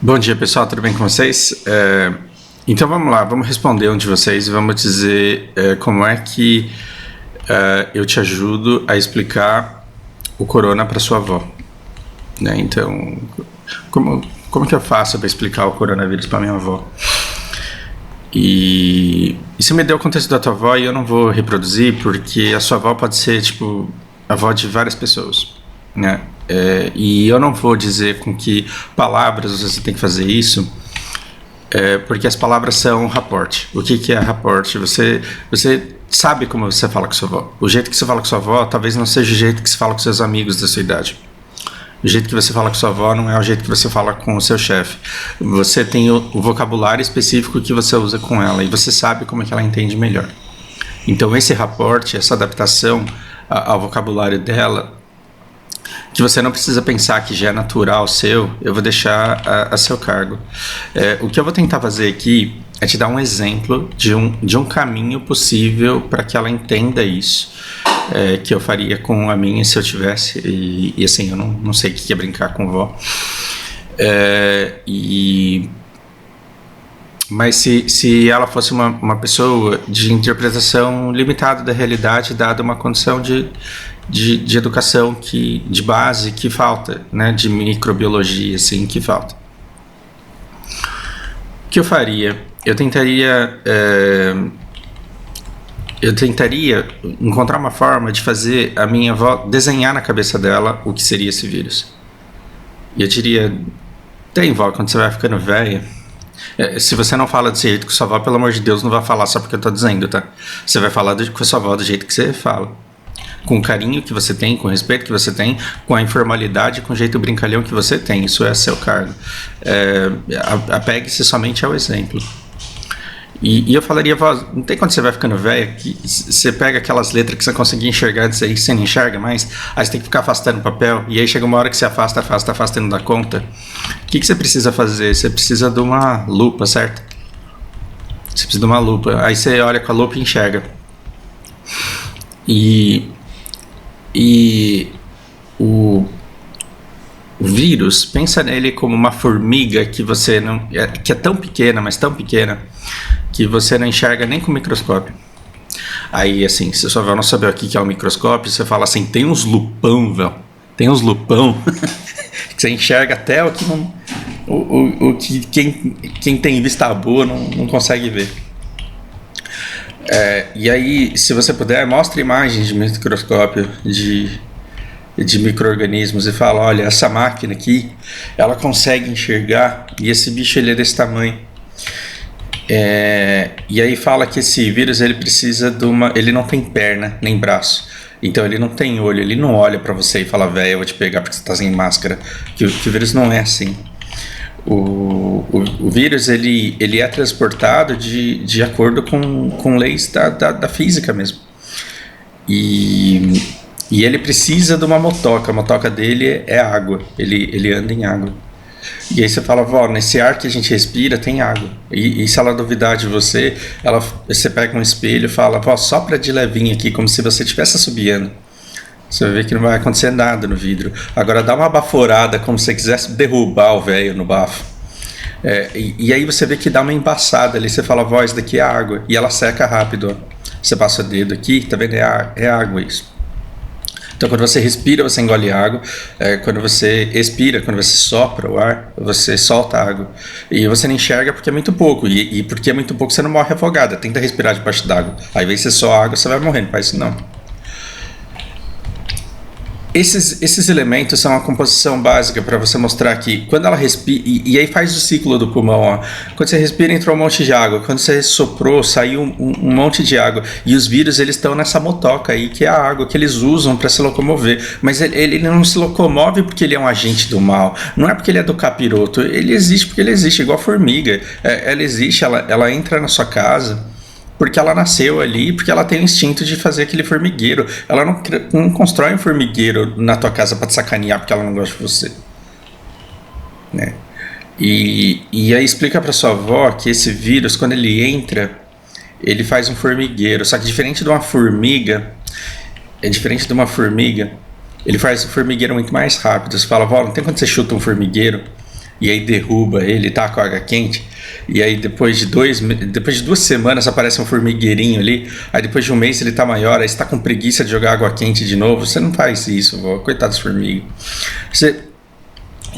Bom dia, pessoal, tudo bem com vocês? Então vamos lá, vamos responder um de vocês e vamos dizer como é que eu te ajudo a explicar o corona para sua avó. Né? Então, como que eu faço para explicar o coronavírus para minha avó? E você me deu o contexto da tua avó e eu não vou reproduzir porque a sua avó pode ser, tipo, a avó de várias pessoas, né? E eu não vou dizer com que palavras você tem que fazer isso, porque as palavras são rapport. O que é rapport? Você sabe como você fala com sua avó. O jeito que você fala com sua avó talvez não seja o jeito que você fala com seus amigos da sua idade. O jeito que você fala com sua avó não é o jeito que você fala com o seu chefe. Você tem o vocabulário específico que você usa com ela e você sabe como é que ela entende melhor. Então esse rapport, essa adaptação ao vocabulário dela, que você não precisa pensar que já é natural seu, eu vou deixar a seu cargo. O que eu vou tentar fazer aqui é te dar um exemplo de um caminho possível para que ela entenda isso, que eu faria com a minha se eu tivesse, e assim, eu não sei o que é brincar com vó. Mas se ela fosse uma pessoa de interpretação limitada da realidade, dada uma condição de educação de base que falta, né, de microbiologia assim, que falta. O que eu faria? Eu tentaria encontrar uma forma de fazer a minha avó desenhar na cabeça dela o que seria esse vírus. E eu diria, tem vó, quando você vai ficando velha, se você não fala desse jeito com sua avó, pelo amor de Deus, não vai falar só porque eu tô dizendo, tá? Você vai falar com a sua avó do jeito que você fala. Com o carinho que você tem, com o respeito que você tem, com a informalidade, com o jeito brincalhão que você tem. Isso é seu cargo. Apegue-se somente ao exemplo. E eu falaria, vó, não tem quando você vai ficando velha, que você pega aquelas letras que você conseguia enxergar antes aí, que você não enxerga mais, aí você tem que ficar afastando o papel, e aí chega uma hora que você afasta e não dá conta. O que você precisa fazer? Você precisa de uma lupa, certo? Você precisa de uma lupa. Aí você olha com a lupa e enxerga. E o vírus, pensa nele como uma formiga que você não, que é tão pequena, mas tão pequena, que você não enxerga nem com o microscópio. Aí, assim, se sua avó não saber o que é o microscópio, você fala assim, tem uns lupão, velho. Tem uns lupão que você enxerga até o que não, o que quem tem vista boa não consegue ver. E aí, se você puder, mostre imagens de microscópio de micro-organismos e fala, olha, essa máquina aqui, ela consegue enxergar e esse bicho ele é desse tamanho. E aí fala que esse vírus ele precisa ele não tem perna nem braço, então ele não tem olho, ele não olha pra você e fala, velho, eu vou te pegar porque você tá sem máscara, que o vírus não é assim. O vírus ele é transportado de acordo com leis da física mesmo, e ele precisa de uma motoca. A motoca dele é água, ele anda em água. E aí você fala, vó, nesse ar que a gente respira tem água. E se ela duvidar de você, você pega um espelho e fala, vó, sopra de levinho aqui, como se você estivesse assobiando. Você vai ver que não vai acontecer nada no vidro. Agora dá uma baforada, como se você quisesse derrubar o velho no bafo. E aí você vê que dá uma embaçada ali. Você fala, vó, isso daqui é água. E ela seca rápido. Ó. Você passa o dedo aqui, tá vendo? É água isso. Então quando você respira, você engole água. Quando você expira, quando você sopra o ar, você solta a água. E você não enxerga porque é muito pouco. E porque é muito pouco, você não morre afogada. Tenta respirar debaixo d'água. Aí vem ser só água, você vai morrendo. Faz isso não. Esses elementos são a composição básica para você mostrar que quando ela respira, e aí faz o ciclo do pulmão, ó. Quando você respira, entrou um monte de água, quando você soprou, saiu um monte de água, e os vírus eles estão nessa motoca aí, que é a água que eles usam para se locomover, mas ele não se locomove porque ele é um agente do mal, não é porque ele é do capiroto, ele existe porque ele existe, igual a formiga, ela existe, ela entra na sua casa, porque ela nasceu ali, porque ela tem o instinto de fazer aquele formigueiro. Ela não constrói um formigueiro na tua casa para te sacanear porque ela não gosta de você, né? E aí explica para sua avó que esse vírus, quando ele entra, ele faz um formigueiro. Só que diferente de uma formiga, ele faz um formigueiro muito mais rápido. Você fala, vó, não tem quando você chuta um formigueiro e aí derruba ele, tá com água quente, e aí depois de 2 semanas aparece um formigueirinho ali, aí depois de um mês ele tá maior, aí você tá com preguiça de jogar água quente de novo, você não faz isso, vó, coitado das formigas.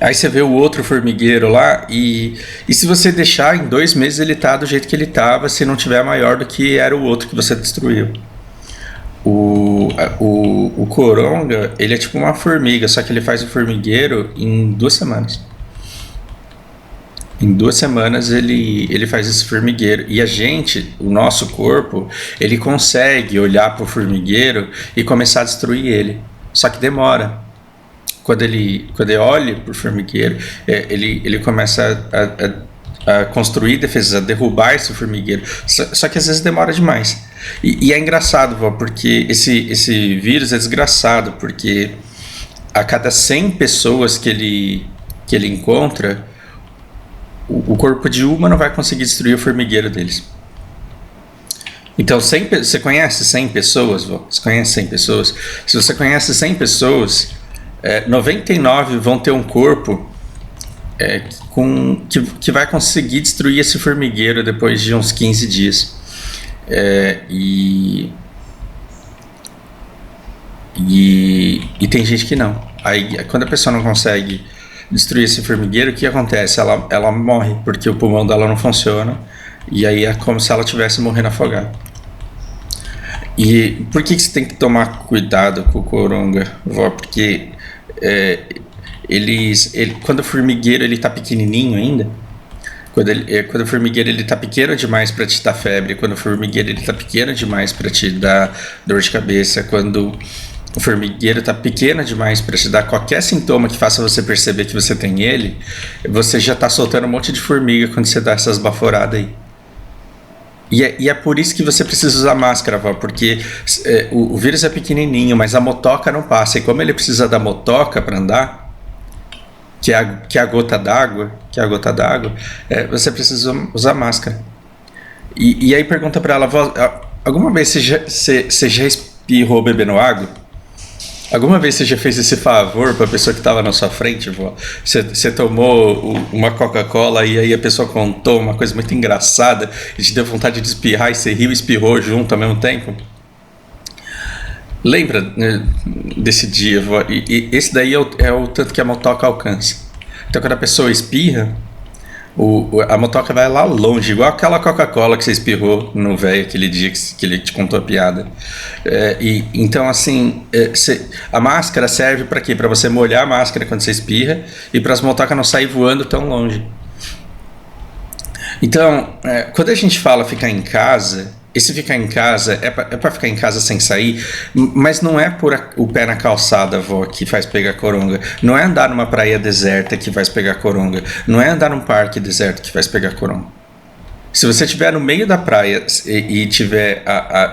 Aí você vê o outro formigueiro lá e se você deixar, em 2 meses ele tá do jeito que ele tava, se não tiver maior do que era o outro que você destruiu. O coronga, ele é tipo uma formiga, só que ele faz o formigueiro em 2 semanas. Em 2 semanas ele faz esse formigueiro. E a gente, o nosso corpo, ele consegue olhar pro formigueiro e começar a destruir ele. Só que demora. Quando ele olha pro formigueiro, ele começa a construir defesas, a derrubar esse formigueiro. Só que às vezes demora demais. E é engraçado, vó, porque esse vírus é desgraçado, porque a cada 100 pessoas que ele encontra, o corpo de uma não vai conseguir destruir o formigueiro deles. Então, você conhece 100 pessoas, vó? Você conhece 100 pessoas? Se você conhece 100 pessoas, 99 vão ter um corpo que vai conseguir destruir esse formigueiro depois de uns 15 dias. E tem gente que não. Aí, quando a pessoa não consegue destruir esse formigueiro, o que acontece? Ela morre, porque o pulmão dela não funciona, e aí é como se ela estivesse morrendo afogada. E por que você tem que tomar cuidado com o coronga, vó? Porque quando o formigueiro ele tá pequenininho ainda, quando o formigueiro ele tá pequeno demais para te dar febre, quando o formigueiro ele tá pequeno demais para te dar dor de cabeça, quando o formigueiro tá pequeno demais para te dar qualquer sintoma que faça você perceber que você tem ele, você já tá soltando um monte de formiga quando você dá essas baforadas aí. E é por isso que você precisa usar máscara, vó, porque o vírus é pequenininho, mas a motoca não passa. E como ele precisa da motoca para andar, que é a gota d'água, você precisa usar máscara. E aí pergunta para ela, vó, alguma vez você já espirrou bebendo água? Alguma vez você já fez esse favor para a pessoa que estava na sua frente, vó? Você tomou uma Coca-Cola e aí a pessoa contou uma coisa muito engraçada e te deu vontade de espirrar e você riu e espirrou junto ao mesmo tempo? Lembra, né, desse dia, vó? E esse daí é o tanto que a motoca alcança. Então quando a pessoa espirra, a motoca vai lá longe, igual aquela Coca-Cola que você espirrou no velho aquele dia que ele te contou a piada. Então, assim, a máscara serve para quê? Para você molhar a máscara quando você espirra e para as motocas não sair voando tão longe. Então, quando a gente fala ficar em casa, esse ficar em casa é para ficar em casa sem sair, mas não é pôr o pé na calçada, vó, que faz pegar coronga. Não é andar numa praia deserta que faz pegar coronga. Não é andar num parque deserto que faz pegar coronga. Se você estiver no meio da praia e estiver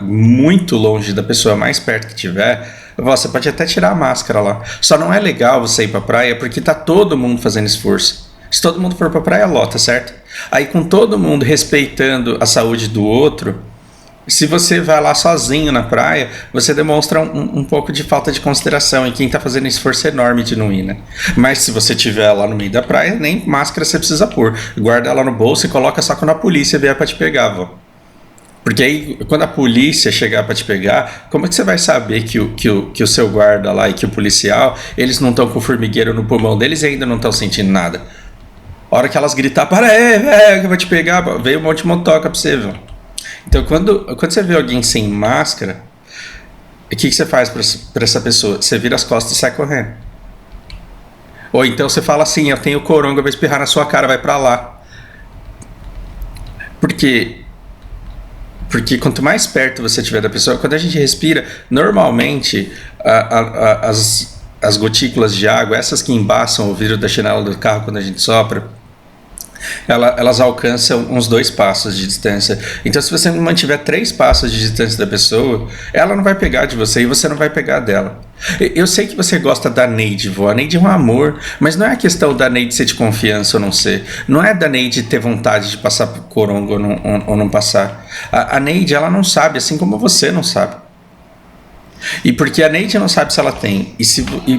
muito longe da pessoa mais perto que tiver, vó, você pode até tirar a máscara lá. Só não é legal você ir pra praia porque tá todo mundo fazendo esforço. Se todo mundo for pra praia, lota, certo? Aí com todo mundo respeitando a saúde do outro, se você vai lá sozinho na praia, você demonstra um pouco de falta de consideração. E quem tá fazendo esforço enorme de não ir, né? Mas se você estiver lá no meio da praia, nem máscara você precisa pôr. Guarda ela no bolso e coloca só quando a polícia vier pra te pegar, vó. Porque aí, quando a polícia chegar pra te pegar, como é que você vai saber que o seu guarda lá e que o policial, eles não estão com formigueiro no pulmão deles e ainda não estão sentindo nada? A hora que elas gritar, para aí, velho, que eu vou te pegar, veio um monte de motoca pra você, vó. Então, quando você vê alguém sem máscara, o que você faz para essa pessoa? Você vira as costas e sai correndo. Ou então você fala assim, eu tenho coronga, eu vou espirrar na sua cara, vai para lá. Por quê? Porque quanto mais perto você estiver da pessoa, quando a gente respira, normalmente as gotículas de água, essas que embaçam o vidro da janela do carro quando a gente sopra, elas alcançam uns 2 passos de distância. Então, se você mantiver 3 passos de distância da pessoa, ela não vai pegar de você e você não vai pegar dela. Eu sei que você gosta da Neide, vó. A Neide é um amor, mas não é a questão da Neide ser de confiança ou não ser. Não é da Neide ter vontade de passar por coronga ou não passar. A Neide, ela não sabe, assim como você não sabe. E porque a Neide não sabe se ela tem,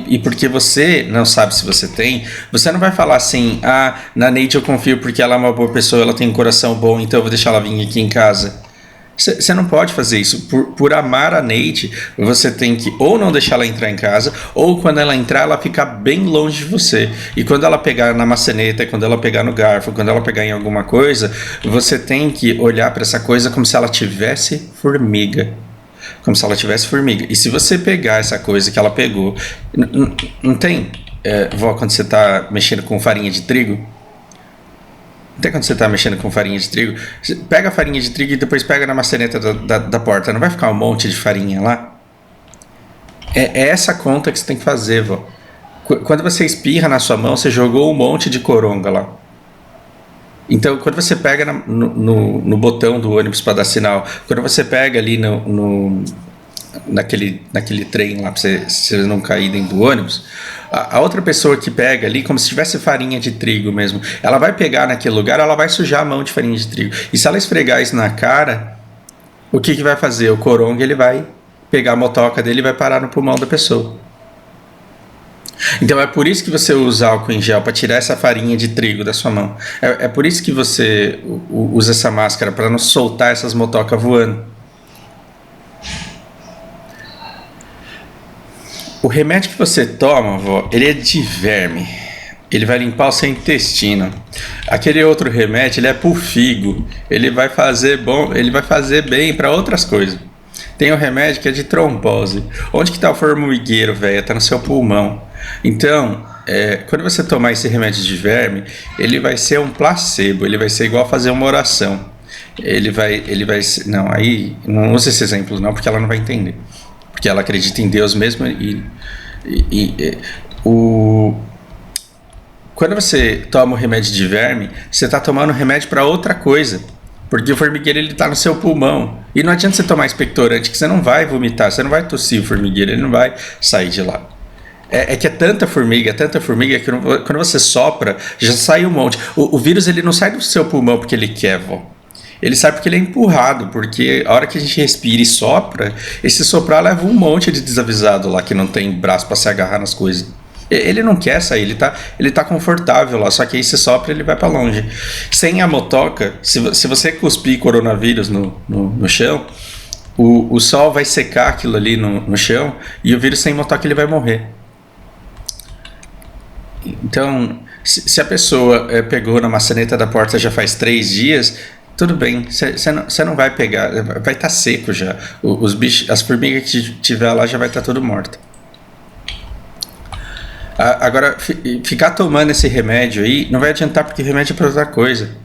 e porque você não sabe se você tem, você não vai falar assim, ah, na Neide eu confio porque ela é uma boa pessoa, ela tem um coração bom, então eu vou deixar ela vir aqui em casa. Você não pode fazer isso. Por amar a Neide, você tem que ou não deixar ela entrar em casa, ou quando ela entrar, ela ficar bem longe de você. E quando ela pegar na maçaneta, quando ela pegar no garfo, quando ela pegar em alguma coisa, você tem que olhar para essa coisa como se ela tivesse formiga. Como se ela tivesse formiga. E se você pegar essa coisa que ela pegou, não tem, vó, quando você está mexendo com farinha de trigo? Até quando você está mexendo com farinha de trigo, você pega a farinha de trigo e depois pega na maçaneta da porta. Não vai ficar um monte de farinha lá? É essa conta que você tem que fazer, vó. Quando você espirra na sua mão, você jogou um monte de coronga lá. Então, quando você pega no botão do ônibus para dar sinal, quando você pega ali naquele trem lá para você não cair dentro do ônibus, a outra pessoa que pega ali, como se tivesse farinha de trigo mesmo, ela vai pegar naquele lugar, ela vai sujar a mão de farinha de trigo. E se ela esfregar isso na cara, o que vai fazer? O coronga, ele vai pegar a motoca dele e vai parar no pulmão da pessoa. Então é por isso que você usa álcool em gel, para tirar essa farinha de trigo da sua mão. É por isso que você usa essa máscara, para não soltar essas motocas voando. O remédio que você toma, vó, ele é de verme. Ele vai limpar o seu intestino. Aquele outro remédio, ele é pro figo. Ele vai fazer bem para outras coisas. Tem um remédio que é de trombose. Onde que tá o formigueiro, velho? Tá no seu pulmão. Então, quando você tomar esse remédio de verme, ele vai ser um placebo. Ele vai ser igual fazer uma oração. Ele vai não, aí não usa esse exemplo não, porque ela não vai entender. Porque ela acredita em Deus mesmo quando você toma o remédio de verme, você está tomando remédio para outra coisa, porque o formigueiro ele está no seu pulmão e não adianta você tomar expectorante que você não vai vomitar, você não vai tossir o formigueiro, ele não vai sair de lá. Que é tanta formiga que quando você sopra já sai um monte. O vírus ele não sai do seu pulmão porque ele quer, vó. Ele sai porque ele é empurrado, porque a hora que a gente respira e sopra, esse soprar leva um monte de desavisado lá que não tem braço para se agarrar nas coisas. Ele não quer sair, ele tá confortável lá, só que aí você sopra e ele vai para longe. Sem a motoca, se você cuspir coronavírus no chão, o sol vai secar aquilo ali no chão e o vírus sem motoca ele vai morrer. Então, se a pessoa pegou na maçaneta da porta já faz 3 dias... Tudo bem, você não vai pegar, vai estar seco já. Os bichos, as formigas que tiver lá já vai estar tudo morta. Agora, ficar tomando esse remédio aí não vai adiantar porque remédio é para outra coisa.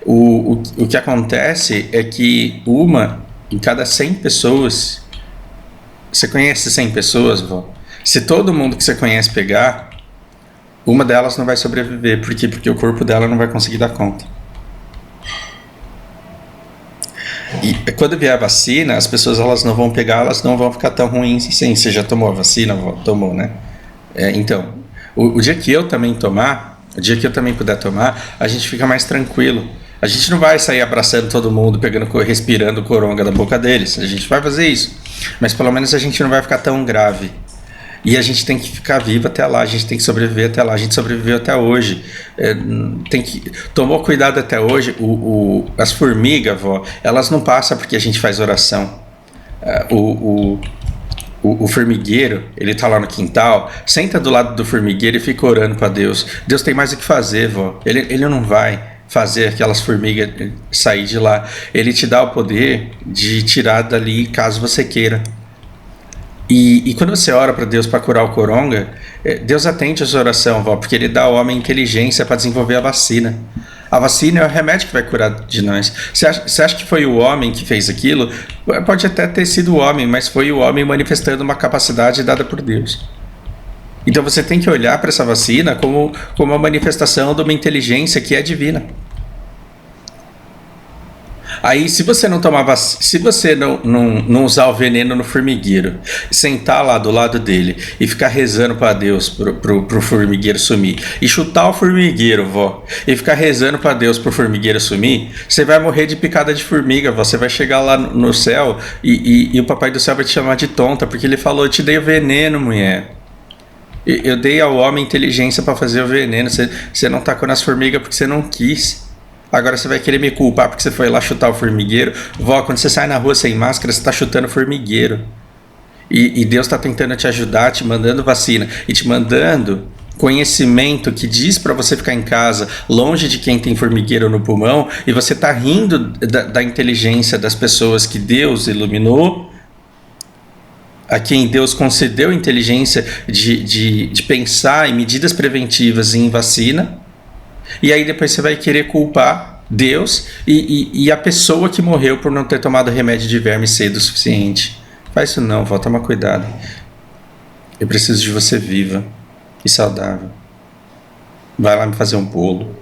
O que acontece é que uma em cada 100 pessoas... Você conhece 100 pessoas, vó? Se todo mundo que você conhece pegar, uma delas não vai sobreviver. Por quê? Porque o corpo dela não vai conseguir dar conta. E quando vier a vacina, as pessoas elas não vão pegar, elas não vão ficar tão ruins assim. Você já tomou a vacina? Tomou, né? Então, o dia que eu também tomar, o dia que eu também puder tomar, a gente fica mais tranquilo. A gente não vai sair abraçando todo mundo, respirando coronga da boca deles. A gente vai fazer isso. Mas pelo menos a gente não vai ficar tão grave. E a gente tem que ficar vivo até lá, a gente tem que sobreviver até lá, a gente sobreviveu até hoje. Tomou cuidado até hoje. As formigas, vó, elas não passam porque a gente faz oração. O formigueiro, ele tá lá no quintal, senta do lado do formigueiro e fica orando para Deus. Deus tem mais o que fazer, vó. Ele não vai fazer aquelas formigas sair de lá. Ele te dá o poder de tirar dali caso você queira. E quando você ora para Deus para curar o coronga, Deus atende a sua oração, vó, porque ele dá ao homem inteligência para desenvolver a vacina. A vacina é o remédio que vai curar de nós. Você acha que foi o homem que fez aquilo? Pode até ter sido o homem, mas foi o homem manifestando uma capacidade dada por Deus. Então você tem que olhar para essa vacina como uma manifestação de uma inteligência que é divina. Aí, se você não tomar se você não usar o veneno no formigueiro, sentar lá do lado dele e ficar rezando pra Deus pro formigueiro sumir, e chutar o formigueiro, vó, e ficar rezando pra Deus pro formigueiro sumir, você vai morrer de picada de formiga, vó. Você vai chegar lá no céu e o papai do céu vai te chamar de tonta, porque ele falou: eu te dei o veneno, mulher. Eu dei ao homem inteligência pra fazer o veneno. Você não tacou nas formigas porque você não quis. Agora você vai querer me culpar porque você foi lá chutar o formigueiro. Vó, quando você sai na rua sem máscara, você tá chutando formigueiro. E Deus tá tentando te ajudar, te mandando vacina e te mandando conhecimento que diz pra você ficar em casa, longe de quem tem formigueiro no pulmão, e você tá rindo da inteligência das pessoas que Deus iluminou, a quem Deus concedeu inteligência de pensar em medidas preventivas e em vacina. E aí depois você vai querer culpar Deus e a pessoa que morreu por não ter tomado remédio de verme cedo o suficiente. Faz isso não, vó, toma cuidado. Eu preciso de você viva e saudável. Vai lá me fazer um bolo.